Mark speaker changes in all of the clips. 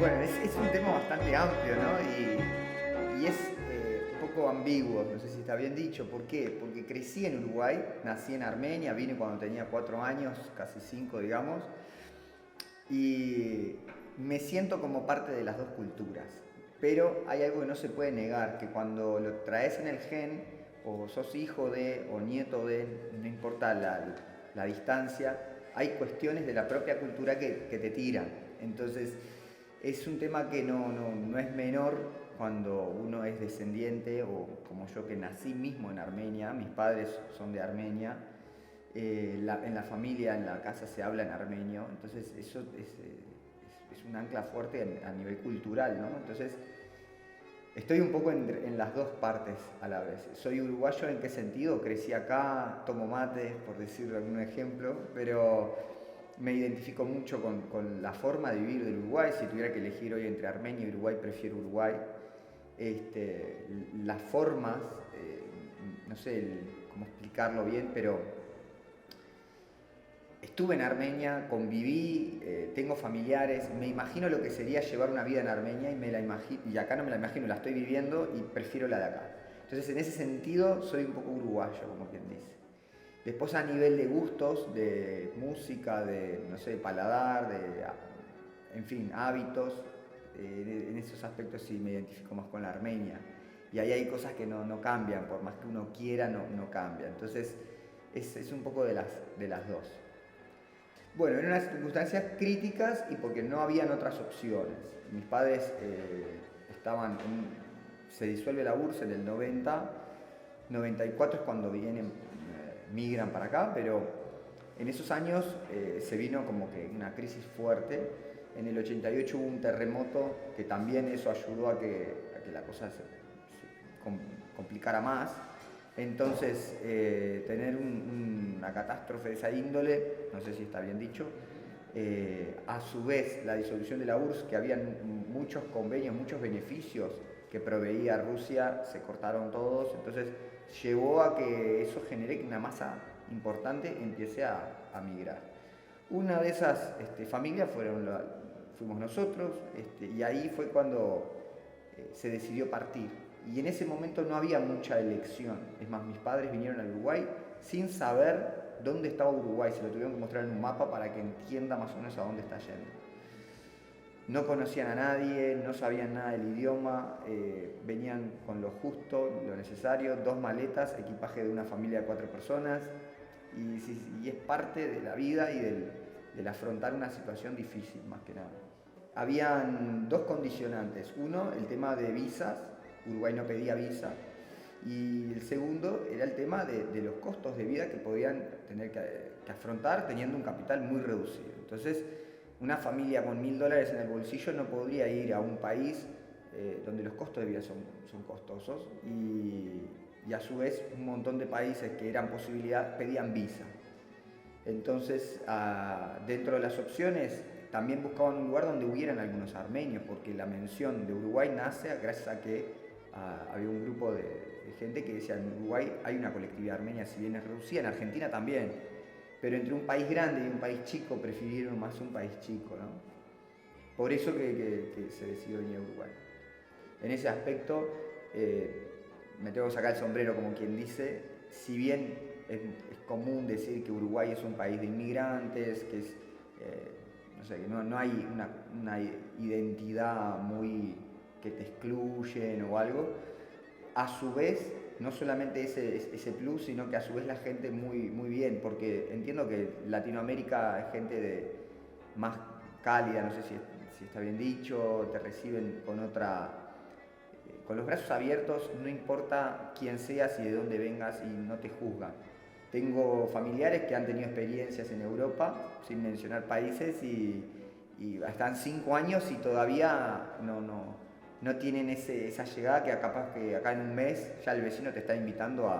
Speaker 1: Bueno, es un tema bastante amplio, ¿no? Y es un poco ambiguo, no sé si está bien dicho. ¿Por qué? Porque crecí en Uruguay, nací en Armenia, vine cuando tenía 4 años, casi 5, digamos, y me siento como parte de las dos culturas. Pero hay algo que no se puede negar, que cuando lo traes en el gen, o sos hijo de, o nieto de, no importa la distancia, hay cuestiones de la propia cultura que te tiran. Entonces, es un tema que no es menor cuando uno es descendiente, o como yo que nací mismo en Armenia, mis padres son de Armenia, en la familia, en la casa se habla en armenio, entonces eso es un ancla fuerte a nivel cultural, ¿no? Entonces estoy un poco en las dos partes a la vez. Soy uruguayo en qué sentido, crecí acá, tomo mate, por decir algún ejemplo, pero me identifico mucho con la forma de vivir del Uruguay. Si tuviera que elegir hoy entre Armenia y Uruguay, prefiero Uruguay. Las formas, no sé cómo explicarlo bien, pero estuve en Armenia, conviví, tengo familiares, me imagino lo que sería llevar una vida en Armenia y acá no me la imagino, la estoy viviendo y prefiero la de acá. Entonces en ese sentido soy un poco uruguayo, como quien dice. Después a nivel de gustos, de música, de, no sé, de paladar, en fin, hábitos, en esos aspectos sí me identifico más con la Armenia. Y ahí hay cosas que no cambian, por más que uno quiera, no cambian. Entonces es un poco de las dos. Bueno, en unas circunstancias críticas y porque no habían otras opciones. Mis padres se disuelve la URSS en el 90, 94 es cuando vienen, migran para acá, pero en esos años se vino como que una crisis fuerte. En el 88 hubo un terremoto que también eso ayudó a que la cosa se complicara más. Entonces, tener una catástrofe de esa índole, no sé si está bien dicho, a su vez la disolución de la URSS, que habían muchos convenios, muchos beneficios que proveía Rusia, se cortaron todos, entonces llevó a que eso genere que una masa importante empiece a migrar. Una de esas familias fuimos nosotros, y ahí fue cuando se decidió partir. Y en ese momento no había mucha elección. Es más, mis padres vinieron al Uruguay sin saber dónde estaba Uruguay. Se lo tuvieron que mostrar en un mapa para que entienda más o menos a dónde está yendo. No conocían a nadie, no sabían nada del idioma, venían con lo justo, lo necesario, 2 maletas, equipaje de una familia de 4 personas, y es parte de la vida y del afrontar una situación difícil, más que nada. Habían 2 condicionantes. Uno, el tema de visas, Uruguay no pedía visa, y el segundo era el tema de los costos de vida que podían tener que afrontar teniendo un capital muy reducido. Entonces, una familia con $1000 en el bolsillo no podría ir a un país donde los costos de vida son costosos, y a su vez un montón de países que eran posibilidad pedían visa. Entonces, dentro de las opciones, también buscaban un lugar donde hubieran algunos armenios, porque la mención de Uruguay nace gracias a que había un grupo de gente que decía: en Uruguay hay una colectividad armenia, si bien es reducida, en Argentina también, pero entre un país grande y un país chico prefirieron más un país chico, ¿no? Por eso que se decidió venir a Uruguay. En ese aspecto, me tengo que sacar el sombrero, como quien dice, si bien es común decir que Uruguay es un país de inmigrantes, que es, no sé, que no hay una identidad muy que te excluyen o algo, a su vez, no solamente ese plus, sino que a su vez la gente muy bien, porque entiendo que Latinoamérica es gente más cálida, no sé si está bien dicho, te reciben con los brazos abiertos, no importa quién seas y de dónde vengas, y no te juzgan. Tengo familiares que han tenido experiencias en Europa, sin mencionar países, y están 5 años y todavía no tienen esa llegada que capaz que acá en un mes ya el vecino te está invitando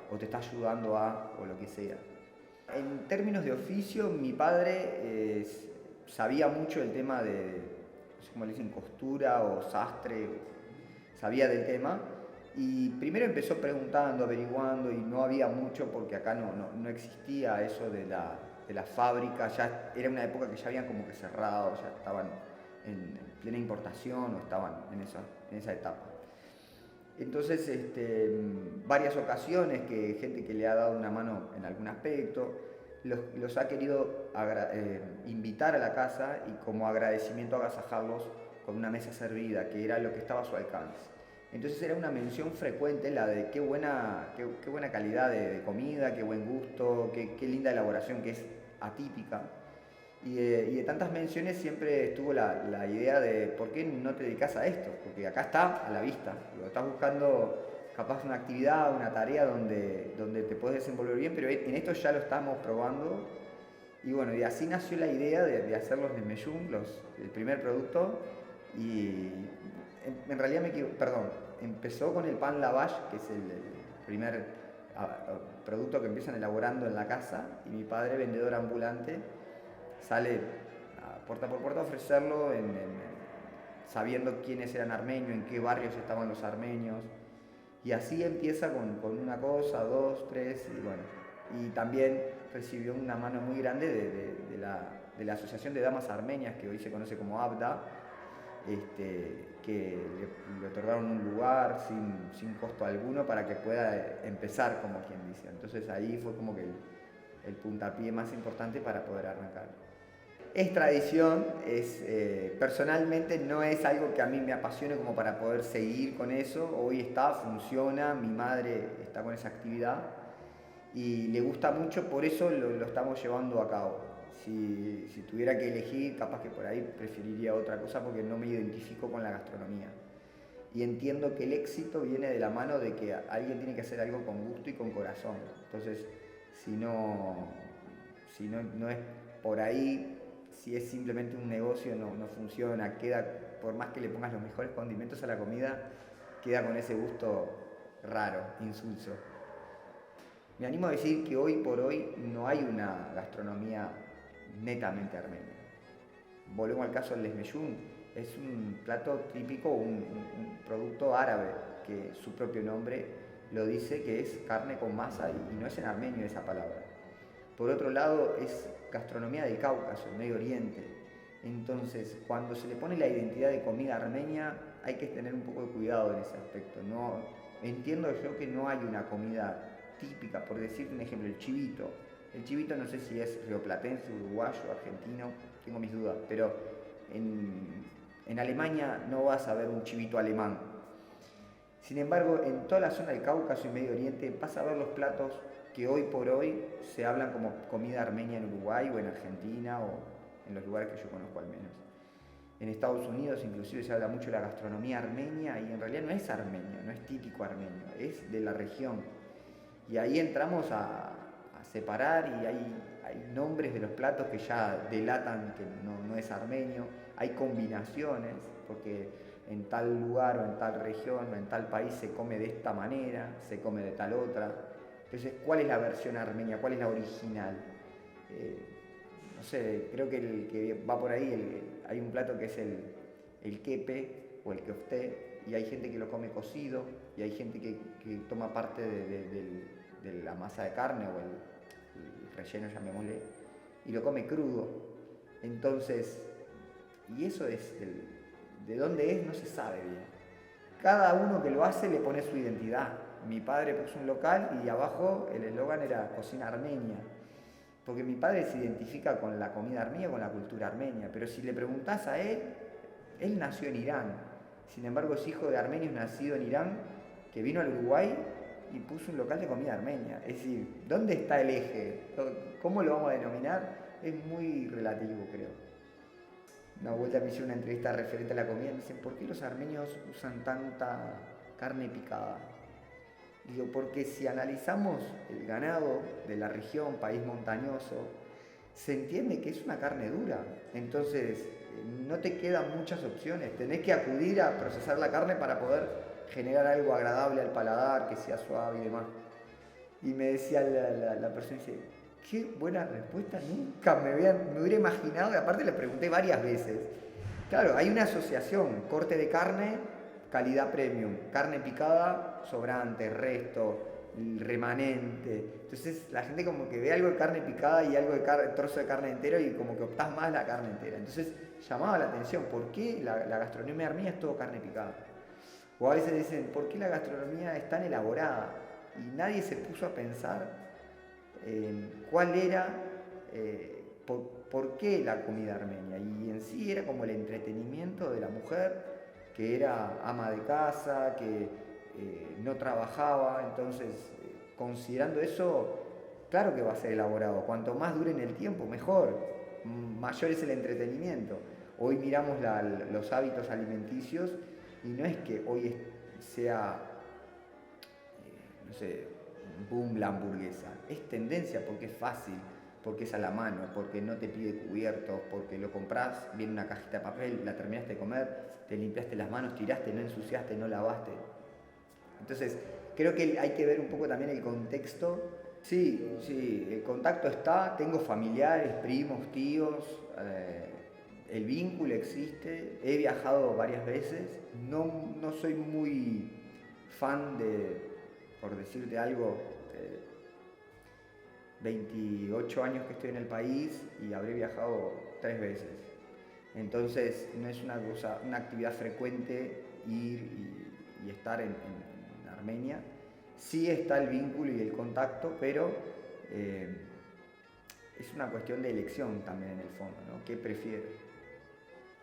Speaker 1: o te está ayudando o lo que sea. En términos de oficio, mi padre sabía mucho el tema de, no sé cómo le dicen, costura o sastre, sabía del tema. Y primero empezó preguntando, averiguando, y no había mucho porque acá no existía eso de la fábrica. Ya era una época que ya habían como que cerrado, ya estaban plena importación o estaban en esa etapa. Entonces, varias ocasiones que gente que le ha dado una mano en algún aspecto, los ha querido invitar a la casa y como agradecimiento agasajarlos con una mesa servida, que era lo que estaba a su alcance. Entonces era una mención frecuente la de qué buena calidad de comida, qué buen gusto, qué linda elaboración, que es atípica. Y de tantas menciones siempre estuvo la idea de por qué no te dedicas a esto, porque acá está a la vista. Estás buscando capaz una actividad, una tarea donde te puedes desenvolver bien, pero en esto ya lo estamos probando. Y bueno, y así nació la idea de hacer los Desmeyún, el primer producto. Y en realidad empezó con el pan lavash, que es el primer producto que empiezan elaborando en la casa, y mi padre, vendedor ambulante, sale puerta por puerta a ofrecerlo sabiendo quiénes eran armenios, en qué barrios estaban los armenios. Y así empieza con una cosa, dos, tres, y bueno. Y también recibió una mano muy grande de la Asociación de Damas Armenias, que hoy se conoce como ABDA, que le otorgaron un lugar sin costo alguno para que pueda empezar, como quien dice. Entonces ahí fue como que el puntapié más importante para poder arrancar. Es tradición, personalmente no es algo que a mí me apasione como para poder seguir con eso. Hoy funciona, mi madre está con esa actividad y le gusta mucho, por eso lo estamos llevando a cabo. Si tuviera que elegir, capaz que por ahí preferiría otra cosa porque no me identifico con la gastronomía. Y entiendo que el éxito viene de la mano de que alguien tiene que hacer algo con gusto y con corazón. Entonces, si no es por ahí, si es simplemente un negocio, no funciona, por más que le pongas los mejores condimentos a la comida, queda con ese gusto raro, insulso. Me animo a decir que hoy por hoy no hay una gastronomía netamente armenia. Volvemos al caso del lesmeyún, es un plato típico, un producto árabe, que su propio nombre lo dice, que es carne con masa y no es en armenio esa palabra. Por otro lado, es gastronomía del Cáucaso, Medio Oriente. Entonces, cuando se le pone la identidad de comida armenia, hay que tener un poco de cuidado en ese aspecto. No, entiendo yo que no hay una comida típica, por decir un ejemplo, el chivito. El chivito no sé si es rioplatense, uruguayo, argentino, tengo mis dudas, pero en Alemania no vas a ver un chivito alemán. Sin embargo, en toda la zona del Cáucaso y Medio Oriente vas a ver los platos que hoy por hoy se hablan como comida armenia en Uruguay o en Argentina o en los lugares que yo conozco al menos. En Estados Unidos inclusive se habla mucho de la gastronomía armenia y en realidad no es armenio, no es típico armenio, es de la región. Y ahí entramos a separar y hay nombres de los platos que ya delatan que no es armenio, hay combinaciones, porque en tal lugar o en tal región o en tal país se come de esta manera, se come de tal otra. Entonces, ¿cuál es la versión armenia? ¿Cuál es la original? No sé, creo que el que va por ahí, hay un plato que es el kepe o el kofte, y hay gente que lo come cocido, y hay gente que toma parte de la masa de carne o el relleno, llamémosle, y lo come crudo. Entonces, y eso es, de dónde es no se sabe bien. Cada uno que lo hace le pone su identidad. Mi padre puso un local y abajo el eslogan era cocina armenia, porque mi padre se identifica con la comida armenia, con la cultura armenia, pero si le preguntás a él nació en Irán, sin embargo es hijo de armenios nacido en Irán, que vino al Uruguay y puso un local de comida armenia. Es decir, ¿dónde está el eje? ¿Cómo lo vamos a denominar? Es muy relativo, creo. Una vuelta me hicieron una entrevista referente a la comida y me dicen, ¿por qué los armenios usan tanta carne picada? Digo, porque si analizamos el ganado de la región, país montañoso, se entiende que es una carne dura. Entonces, no te quedan muchas opciones. Tenés que acudir a procesar la carne para poder generar algo agradable al paladar, que sea suave y demás. Y me decía la persona, dice, qué buena respuesta, nunca me hubiera imaginado, y aparte le pregunté varias veces. Claro, hay una asociación, corte de carne, calidad premium, carne picada, sobrante, resto, remanente. Entonces la gente como que ve algo de carne picada y algo de trozo de carne entero y como que optás más la carne entera. Entonces llamaba la atención, ¿por qué la gastronomía armenia es todo carne picada? O a veces dicen, ¿por qué la gastronomía es tan elaborada? Y nadie se puso a pensar en cuál era, por qué la comida armenia. Y en sí era como el entretenimiento de la mujer, que era ama de casa, que no trabajaba. Entonces, considerando eso, claro que va a ser elaborado. Cuanto más dure en el tiempo, mejor. Mayor es el entretenimiento. Hoy miramos los hábitos alimenticios y no es que hoy sea, no sé, boom la hamburguesa. Es tendencia porque es fácil, porque es a la mano, porque no te pide cubiertos, porque lo compras, viene una cajita de papel, la terminaste de comer, te limpiaste las manos, tiraste, no ensuciaste, no lavaste. Entonces, creo que hay que ver un poco también el contexto. Sí, sí, el contacto está, tengo familiares, primos, tíos, el vínculo existe, he viajado varias veces, no soy muy fan de, por decirte algo, 28 años que estoy en el país y habré viajado 3 veces. Entonces no es una actividad frecuente ir y estar en Armenia. Sí está el vínculo y el contacto, pero es una cuestión de elección también en el fondo, ¿no? ¿Qué prefiero?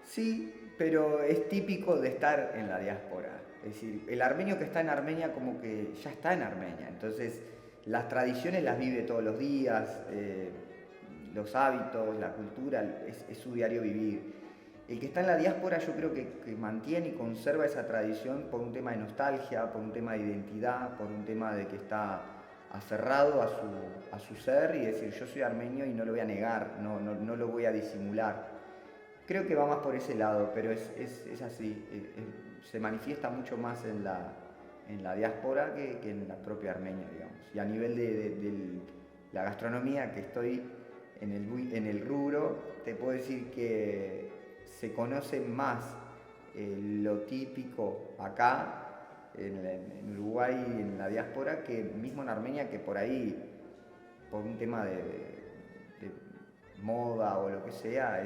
Speaker 1: Sí, pero es típico de estar en la diáspora. Es decir, el armenio que está en Armenia como que ya está en Armenia. Entonces, las tradiciones las vive todos los días, los hábitos, la cultura, es su diario vivir. El que está en la diáspora yo creo que mantiene y conserva esa tradición por un tema de nostalgia, por un tema de identidad, por un tema de que está aferrado a su ser y decir yo soy armenio y no lo voy a negar, no lo voy a disimular. Creo que va más por ese lado, pero es así, se manifiesta mucho más en la diáspora que en la propia Armenia, digamos. Y a nivel de la gastronomía, que estoy en el rubro, te puedo decir que se conoce más lo típico acá, en Uruguay y en la diáspora, que mismo en Armenia, que por ahí, por un tema de moda o lo que sea,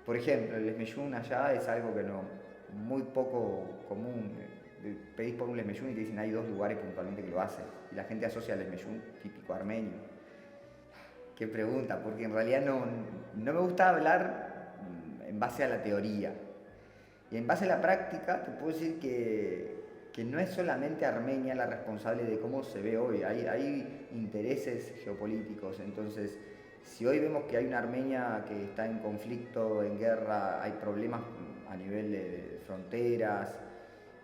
Speaker 1: por ejemplo, el esmellún allá es algo que muy poco común. Pedís por un esmellún y te dicen hay 2 lugares puntualmente que lo hacen. Y la gente asocia el esmellún típico armenio. Qué pregunta, porque en realidad no me gusta hablar en base a la teoría. Y en base a la práctica te puedo decir que no es solamente Armenia la responsable de cómo se ve hoy. Hay intereses geopolíticos. Entonces, si hoy vemos que hay una Armenia que está en conflicto, en guerra, hay problemas a nivel de fronteras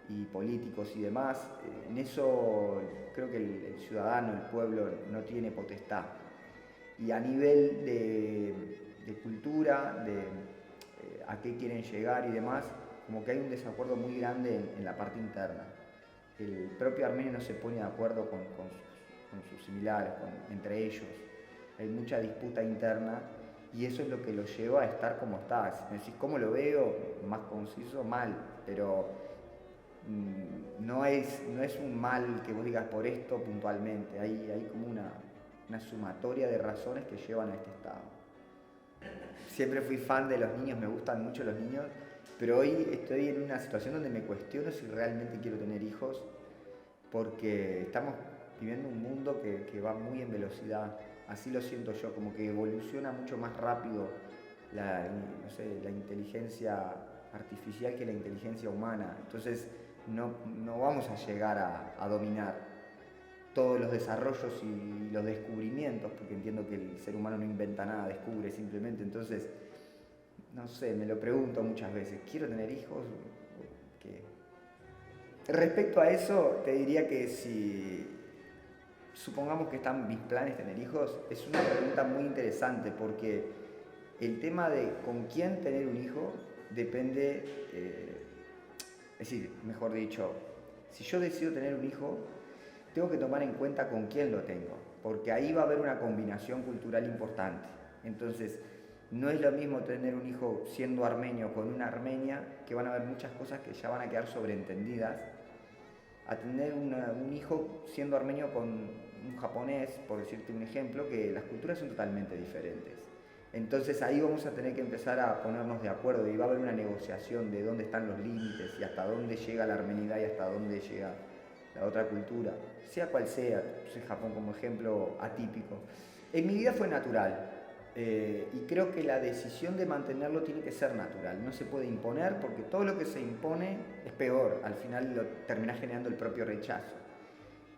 Speaker 1: y políticos y demás, en eso creo que el ciudadano, el pueblo, no tiene potestad. Y a nivel de cultura, de a qué quieren llegar y demás, como que hay un desacuerdo muy grande en la parte interna. El propio armenio no se pone de acuerdo con sus similares, entre ellos. Hay mucha disputa interna y eso es lo que lo lleva a estar como está. Si me decís cómo lo veo, más conciso, mal, pero no es un mal que vos digas por esto puntualmente. Hay como una sumatoria de razones que llevan a este estado. Siempre fui fan de los niños, me gustan mucho los niños, pero hoy estoy en una situación donde me cuestiono si realmente quiero tener hijos, porque estamos viviendo un mundo que va muy en velocidad. Así lo siento yo, como que evoluciona mucho más rápido la inteligencia artificial que la inteligencia humana. Entonces no vamos a llegar a dominar todos los desarrollos y los descubrimientos, porque entiendo que el ser humano no inventa nada, descubre simplemente. Entonces, no sé, me lo pregunto muchas veces, ¿quiero tener hijos? ¿Qué? Respecto a eso, te diría que si supongamos que están mis planes tener hijos, es una pregunta muy interesante porque el tema de con quién tener un hijo depende, es decir, mejor dicho, si yo decido tener un hijo, tengo que tomar en cuenta con quién lo tengo, porque ahí va a haber una combinación cultural importante. Entonces, no es lo mismo tener un hijo siendo armenio con una armenia, que van a haber muchas cosas que ya van a quedar sobreentendidas, a tener un hijo siendo armenio con un japonés, por decirte un ejemplo, que las culturas son totalmente diferentes. Entonces ahí vamos a tener que empezar a ponernos de acuerdo y va a haber una negociación de dónde están los límites y hasta dónde llega la armenidad y hasta dónde llega la otra cultura, sea cual sea. Puse Japón como ejemplo atípico. En mi vida fue natural y creo que la decisión de mantenerlo tiene que ser natural, no se puede imponer porque todo lo que se impone es peor, al final lo termina generando el propio rechazo.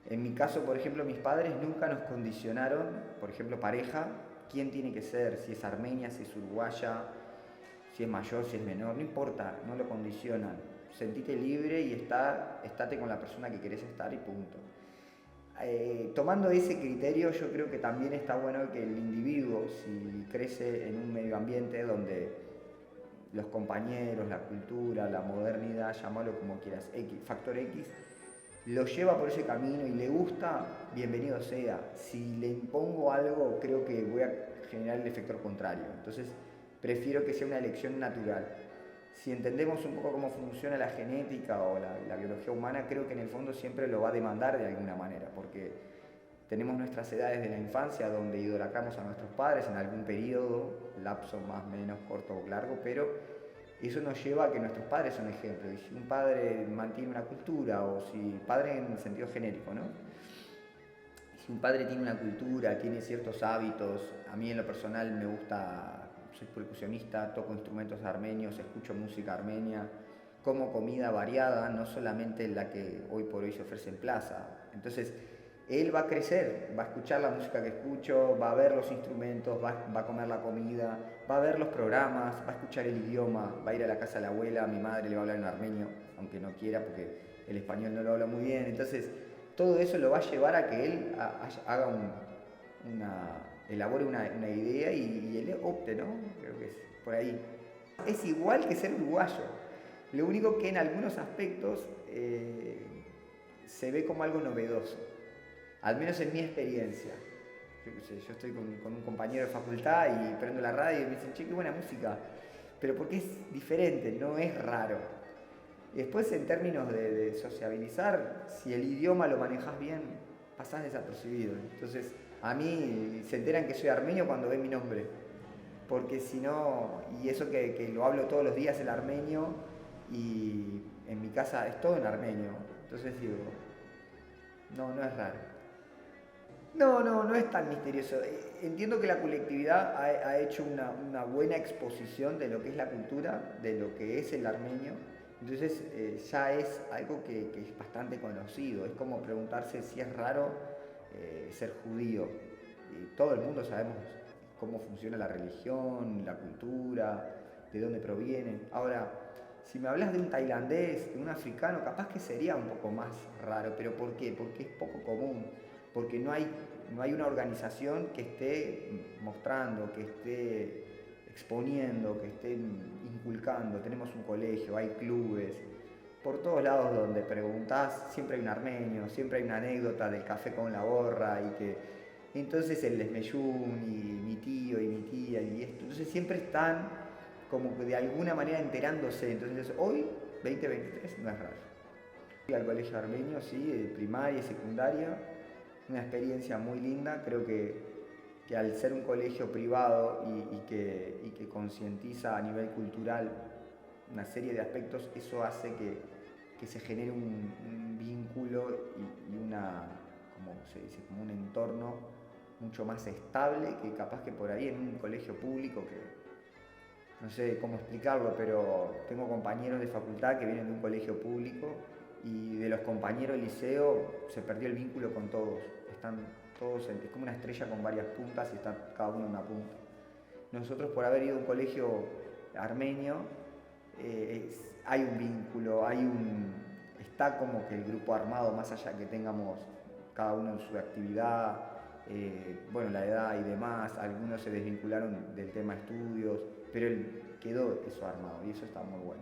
Speaker 1: En mi caso, por ejemplo, mis padres nunca nos condicionaron, por ejemplo, pareja, quién tiene que ser, si es armenia, si es uruguaya, si es mayor, si es menor, no importa, no lo condicionan. Sentite libre y estate con la persona que querés estar y punto. Tomando ese criterio, yo creo que también está bueno que el individuo, si crece en un medio ambiente donde los compañeros, la cultura, la modernidad, llámalo como quieras, factor X, lo lleva por ese camino y le gusta, bienvenido sea. Si le impongo algo, creo que voy a generar el efecto contrario. Entonces, prefiero que sea una elección natural. Si entendemos un poco cómo funciona la genética o la biología humana, creo que en el fondo siempre lo va a demandar de alguna manera, porque tenemos nuestras edades de la infancia donde idolatramos a nuestros padres en algún periodo, lapso más o menos corto o largo, pero eso nos lleva a que nuestros padres son ejemplos. Y si un padre mantiene una cultura, o si padre en el sentido genérico, ¿no? Si un padre tiene una cultura, tiene ciertos hábitos, a mí en lo personal me gusta, soy percusionista, toco instrumentos armenios, escucho música armenia, como comida variada, no solamente la que hoy por hoy se ofrece en plaza. Entonces, él va a crecer, va a escuchar la música que escucho, va a ver los instrumentos, va a comer la comida, va a ver los programas, va a escuchar el idioma, va a ir a la casa de la abuela, mi madre le va a hablar en armenio, aunque no quiera porque el español no lo habla muy bien. Entonces, todo eso lo va a llevar a que él haga elabore una idea y él opte, ¿no? Creo que es por ahí. Es igual que ser uruguayo. Lo único que en algunos aspectos se ve como algo novedoso. Al menos en mi experiencia. Yo qué sé, yo estoy con un compañero de facultad y prendo la radio y me dicen, che, qué buena música. Pero porque es diferente, no es raro. Y después en términos de sociabilizar, si el idioma lo manejas bien, pasás desapercibido. Entonces, a mí se enteran que soy armenio cuando ven mi nombre. Porque si no, y eso que lo hablo todos los días el armenio, y en mi casa es todo en armenio. Entonces digo, no es raro. No es tan misterioso. Entiendo que la colectividad ha hecho una buena exposición de lo que es la cultura, de lo que es el armenio. Entonces ya es algo que es bastante conocido. Es como preguntarse si es raro ser judío. Y todo el mundo sabemos cómo funciona la religión, la cultura, de dónde provienen. Ahora, si me hablas de un tailandés, de un africano, capaz que sería un poco más raro. ¿Pero por qué? Porque es poco común. Porque no hay una organización que esté mostrando, que esté exponiendo, que esté inculcando. Tenemos un colegio, hay clubes, por todos lados donde preguntás siempre hay un armenio, siempre hay una anécdota del café con la borra y que entonces el desmeyún y mi tío y mi tía y esto. Entonces siempre están como que de alguna manera enterándose. Entonces hoy, 2023, no es raro. Fui al colegio armenio, sí, de primaria y secundaria. Una experiencia muy linda, creo que al ser un colegio privado y que concientiza a nivel cultural una serie de aspectos, eso hace que se genere un vínculo y como se dice, como un entorno mucho más estable que capaz que por ahí en un colegio público que no sé cómo explicarlo, pero tengo compañeros de facultad que vienen de un colegio público y de los compañeros del liceo se perdió el vínculo con todos. Están todos, es como una estrella con varias puntas y está cada uno en una punta. Nosotros por haber ido a un colegio armenio, hay un vínculo, está como que el grupo armado, más allá que tengamos cada uno en su actividad, la edad y demás, algunos se desvincularon del tema estudios, pero quedó eso armado y eso está muy bueno.